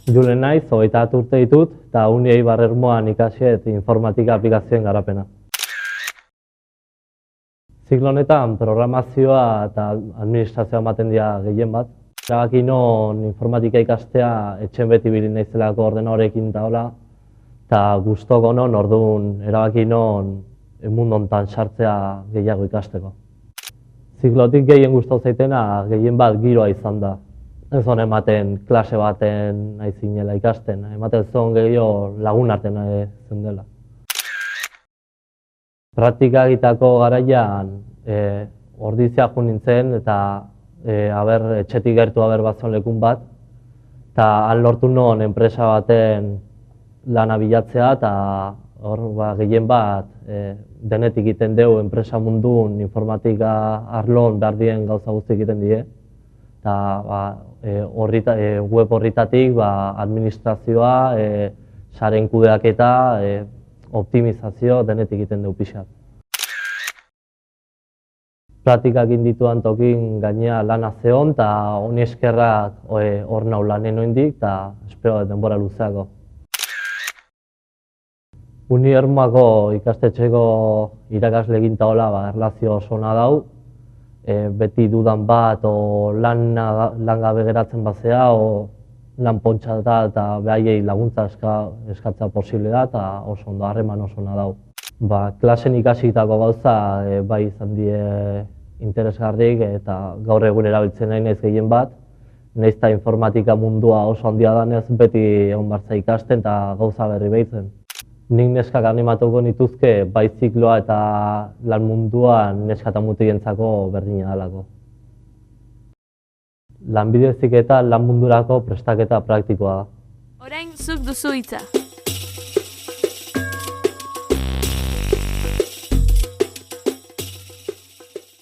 Julen naiz, 21 urte ditut, eta Uni Eibar Ermuan ikasiet informatika aplikazioen garapena. Ziklo honetan programazioa eta administrazioa ematen dira gehien bat. Erabaki non informatika ikastea etxen beti ibili naizelako ordenadorekin eta hola, eta gustoko non orduan erabaki non mundu hontan sartzea gehiago ikasteko. Ziklotik gehien gustatu zaitena gehien bat giroa izan da. Ez hon ematen klase baten nahi zinela ikasten, ematen zon gehiago lagun artean zen dela. Praktika egitako garaian ordizia jo nintzen eta etxetik gertu batzon lekun bat, eta han lortu non enpresa baten lana bilatzea eta hor gehien bat denetik egiten dugu enpresa mundun informatika arlon behar dien gauza guzti egiten die. Eta web horritatik administrazioa, saren kudeaketa, optimizazio denetik egiten dugu pixat. Praktikak indituan tokin gainea lana zeon eta honi eskerrak hor nau lanen oindik eta espero denbora luzeako. Uni Ermuako ikastetxeko irakasle egin eta hola erlazio oso ona dau. Beti dudan bat o lan gabe geratzen bazea o lan pontsa da eta behaiei laguntza eskatzea posible da eta oso ondo harreman oso ona dau. Klasen ikasitako gauza bai izan die interesgarrik eta gaur egun erabiltzen nahi naiz gehien bat. Nahiz eta informatika mundua oso handia danez beti egon bartza ikasten eta gauza berri behitzen. Nik neskak animatuko nituzke bai zikloa eta lan munduan neska eta mutilentzako berdina dalako. Lanbide heziketa lan mundurako prestaketa praktikoa da. Orain zuk duzu hitza.